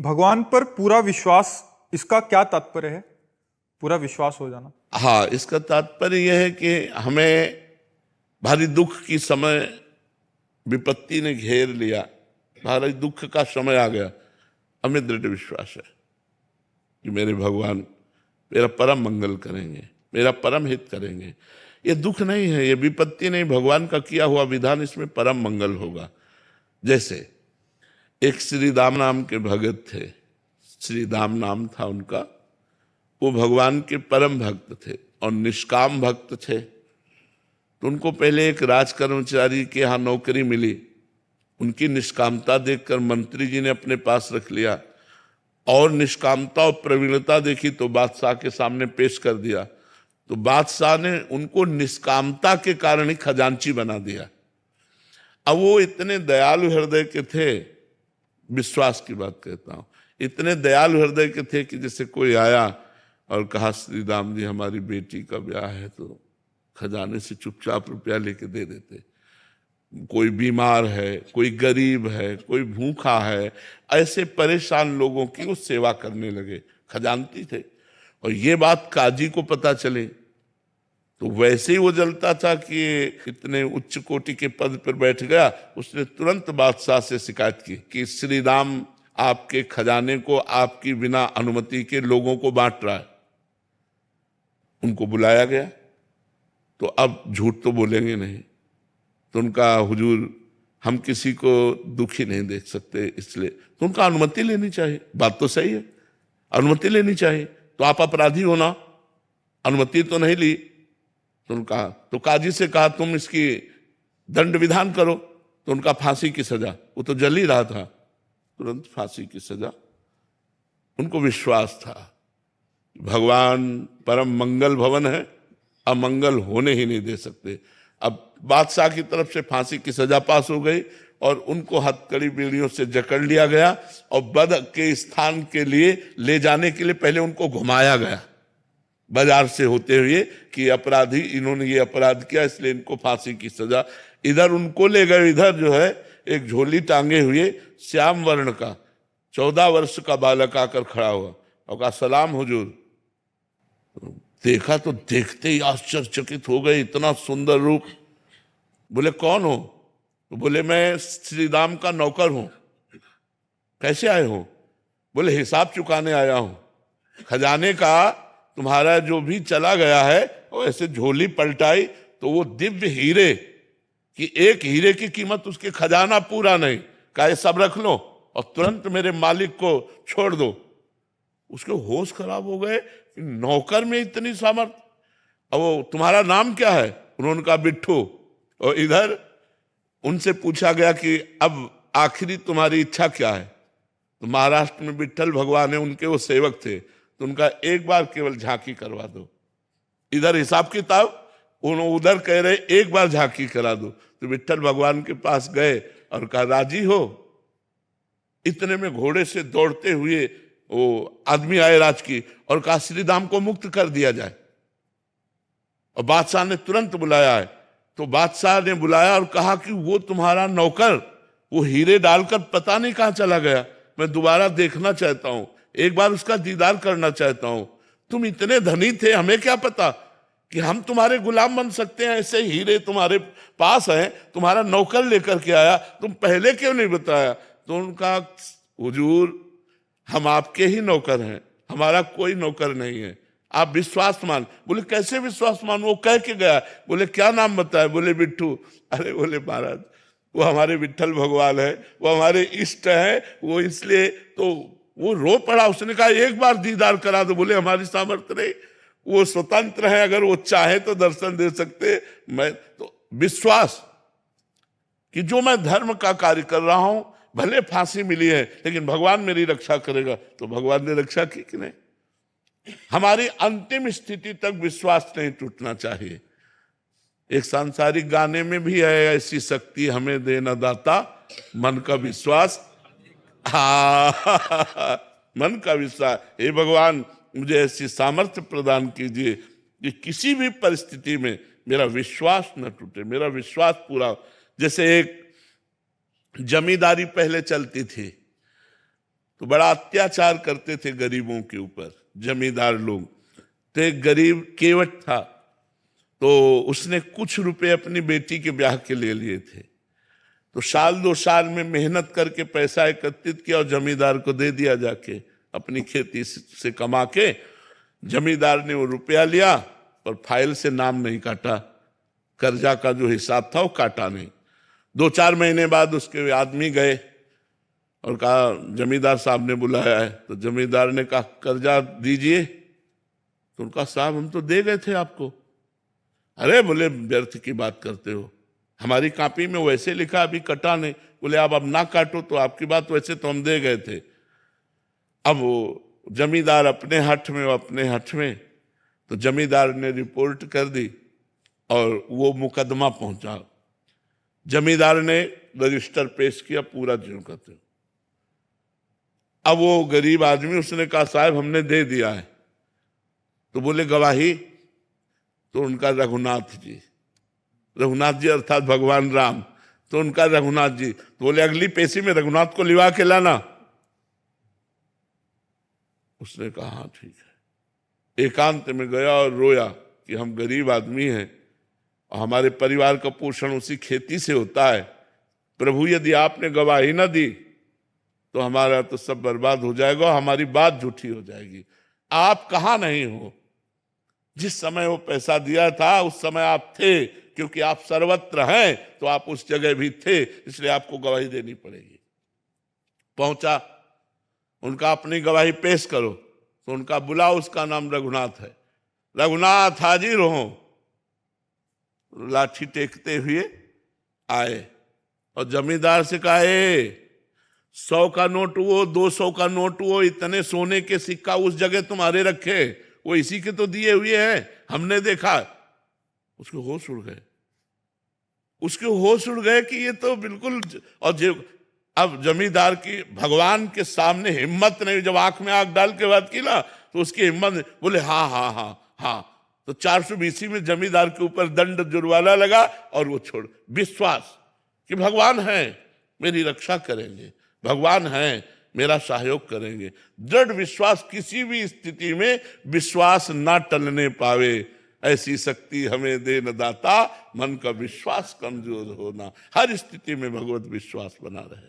भगवान पर पूरा विश्वास, इसका क्या तात्पर्य है? पूरा विश्वास हो जाना। हाँ, इसका तात्पर्य यह है कि हमें भारी दुख की समय विपत्ति ने घेर लिया, भारी दुख का समय आ गया, हमें दृढ़ विश्वास है कि मेरे भगवान मेरा परम मंगल करेंगे, मेरा परम हित करेंगे। ये दुख नहीं है, ये विपत्ति नहीं, भगवान का किया हुआ विधान, इसमें परम मंगल होगा। जैसे एक श्री दाम नाम के भगत थे, श्री दाम नाम था उनका। वो भगवान के परम भक्त थे और निष्काम भक्त थे। तो उनको पहले एक राज कर्मचारी के यहाँ नौकरी मिली। उनकी निष्कामता देखकर मंत्री जी ने अपने पास रख लिया और निष्कामता और प्रवीणता देखी तो बादशाह के सामने पेश कर दिया। तो बादशाह ने उनको निष्कामता के कारण ही खजांची बना दिया। अब वो इतने दयालु हृदय के थे, विश्वास की बात कहता हूं, इतने दयालु हृदय के थे कि जैसे कोई आया और कहा श्री राम जी हमारी बेटी का ब्याह है, तो खजाने से चुपचाप रुपया लेके दे देते। कोई बीमार है, कोई गरीब है, कोई भूखा है, ऐसे परेशान लोगों की वो सेवा करने लगे, खजानती थे। और ये बात काजी को पता चले तो वैसे ही वो जलता था कि इतने उच्च कोटि के पद पर बैठ गया। उसने तुरंत बादशाह से शिकायत की कि श्री राम आपके खजाने को आपकी बिना अनुमति के लोगों को बांट रहा है। उनको बुलाया गया, तो अब झूठ तो बोलेंगे नहीं। तो उनका हुजूर हम किसी को दुखी नहीं देख सकते, इसलिए तो उनका अनुमति लेनी चाहिए। बात तो सही है, अनुमति लेनी चाहिए। तो आप अपराधी हो ना, अनुमति तो नहीं ली। तो उनका तो काजी से कहा तुम इसकी दंड विधान करो। तो उनका फांसी की सजा, वो तो जल ही रहा था, तुरंत फांसी की सजा। उनको विश्वास था भगवान परम मंगल भवन है, अमंगल होने ही नहीं दे सकते। अब बादशाह की तरफ से फांसी की सजा पास हो गई और उनको हथकड़ी बीड़ियों से जकड़ लिया गया और बद के स्थान के लिए ले जाने के लिए पहले उनको घुमाया गया बाजार से होते हुए कि अपराधी, इन्होंने ये अपराध किया इसलिए इनको फांसी की सजा। इधर उनको ले गए, इधर जो है एक झोली टांगे हुए श्याम वर्ण का 14 वर्ष का बालक आकर खड़ा हुआ और कहा सलाम हुजूर। देखा तो देखते ही आश्चर्यचकित हो गए, इतना सुंदर रूप। बोले कौन हो? तो बोले मैं श्री राम का नौकर हूं। कैसे आए हो? बोले हिसाब चुकाने आया हूं, खजाने का तुम्हारा जो भी चला गया है। और ऐसे झोली पलटाई तो वो दिव्य हीरे कि एक हीरे की कीमत उसके खजाना पूरा नहीं। कहा ये सब रख लो और तुरंत मेरे मालिक को छोड़ दो। उसके होश खराब हो गए, नौकर में इतनी सामर्थ। अब वो तुम्हारा नाम क्या है? उन्होंने कहा बिट्ठू। और इधर उनसे पूछा गया कि अब आखिरी तुम्हारी इच्छा क्या है? तो महाराष्ट्र में विट्ठल भगवान है, उनके वो सेवक थे, तो उनका एक बार केवल झांकी करवा दो। इधर हिसाब किताब, उधर कह रहे एक बार झांकी करा दो। तो विट्ठल भगवान के पास गए और कहा राजी हो? इतने में घोड़े से दौड़ते हुए वो आदमी आए राज की और कहा श्री राम को मुक्त कर दिया जाए। और बादशाह ने तुरंत बुलाया है। तो बादशाह ने बुलाया और कहा कि वो तुम्हारा नौकर वो हीरे डालकर पता नहीं कहां चला गया, मैं दोबारा देखना चाहता हूं, एक बार उसका दीदार करना चाहता हूं। तुम इतने धनी थे, हमें क्या पता कि हम तुम्हारे गुलाम बन सकते हैं। ऐसे हीरे तुम्हारे पास हैं, तुम्हारा नौकर लेकर के आया, तुम पहले क्यों नहीं बताया? तो उनका हुजूर हम आपके ही नौकर हैं, हमारा कोई नौकर नहीं है, आप विश्वास मान। बोले कैसे विश्वास मान? वो कह के गया। बोले क्या नाम बताया? बोले बिट्ठू। अरे बोले महाराज वो हमारे विट्ठल भगवान है, वो हमारे इष्ट है, वो इसलिए तो वो रो पड़ा। उसने कहा एक बार दीदार करा दो। बोले हमारी सामर्थ्य नहीं, वो स्वतंत्र है, अगर वो चाहे तो दर्शन दे सकते। मैं तो विश्वास कि जो मैं धर्म का कार्य कर रहा हूं, भले फांसी मिली है लेकिन भगवान मेरी रक्षा करेगा। तो भगवान ने रक्षा की कि नहीं? हमारी अंतिम स्थिति तक विश्वास नहीं टूटना चाहिए। एक सांसारिक गाने में भी है ऐसी शक्ति हमें देना दाता मन का विश्वास। मन का विश्वास, हे भगवान मुझे ऐसी सामर्थ्य प्रदान कीजिए कि किसी भी परिस्थिति में मेरा विश्वास न टूटे, मेरा विश्वास पूरा। जैसे एक जमींदारी पहले चलती थी, तो तो बड़ा अत्याचार करते थे गरीबों के ऊपर, जमींदार लोग। तो एक गरीब केवट था, तो उसने कुछ रुपए अपनी बेटी के ब्याह के ले लिए थे। तो साल 2 साल में मेहनत करके पैसा एकत्रित किया और जमींदार को दे दिया, जाके अपनी खेती से कमा के। जमींदार ने वो रुपया लिया पर फाइल से नाम नहीं काटा, कर्जा का जो हिसाब था वो काटा नहीं। 2-4 महीने बाद उसके आदमी गए और कहा जमींदार साहब ने बुलाया है। तो जमींदार ने कहा कर्जा दीजिए। तो उनका साहब हम तो दे गए थे आपको। अरे बोले व्यर्थ की बात करते हो, हमारी कॉपी में वैसे लिखा, अभी कटा नहीं। बोले आप अब ना काटो तो आपकी बात, वैसे तो हम दे गए थे। अब वो जमींदार अपने हठ में, वो अपने हठ में। तो जमींदार ने रिपोर्ट कर दी और वो मुकदमा पहुंचा। जमींदार ने रजिस्टर पेश किया, पूरा ज्यों का त्यों। अब वो गरीब आदमी, उसने कहा साहब हमने दे दिया है। तो बोले गवाही? तो उनका रघुनाथ जी अर्थात भगवान राम, तो उनका रघुनाथ जी। तो बोले अगली पेशी में रघुनाथ को लिवा के लाना। उसने कहा हाँ ठीक है। एकांत में गया और रोया कि हम गरीब आदमी हैं और हमारे परिवार का पोषण उसी खेती से होता है। प्रभु यदि आपने गवाही ना दी तो हमारा तो सब बर्बाद हो जाएगा, हमारी बात झूठी हो जाएगी। आप कहाँ नहीं हो? जिस समय वो पैसा दिया था उस समय आप थे, क्योंकि आप सर्वत्र हैं तो आप उस जगह भी थे, इसलिए आपको गवाही देनी पड़ेगी। पहुंचा, उनका अपनी गवाही पेश करो। तो उनका बुलाओ, उसका नाम रघुनाथ है। रघुनाथ हाजिर हो। लाठी टेकते हुए आए और जमींदार से कहा 100 का नोट वो, 200 का नोट वो, इतने सोने के सिक्का उस जगह तुम्हारे रखे, वो इसी के तो दिए हुए हैं, हमने देखा। उसके होश उड़ गए कि ये तो बिल्कुल। और अब जमींदार की भगवान के सामने हिम्मत नहीं, जब आंख में आंख डाल के बात की ना तो उसकी हिम्मत, बोले हाँ हाँ हाँ हाँ। तो 420 में जमींदार के ऊपर दंड जुर्माना लगा और वो छोड़। विश्वास कि भगवान है मेरी रक्षा करेंगे, भगवान है मेरा सहयोग करेंगे। दृढ़ विश्वास, किसी भी स्थिति में विश्वास ना टलने पावे, ऐसी शक्ति हमें दे न दाता, मन का विश्वास कमजोर होना। हर स्थिति में भगवत विश्वास बना रहे।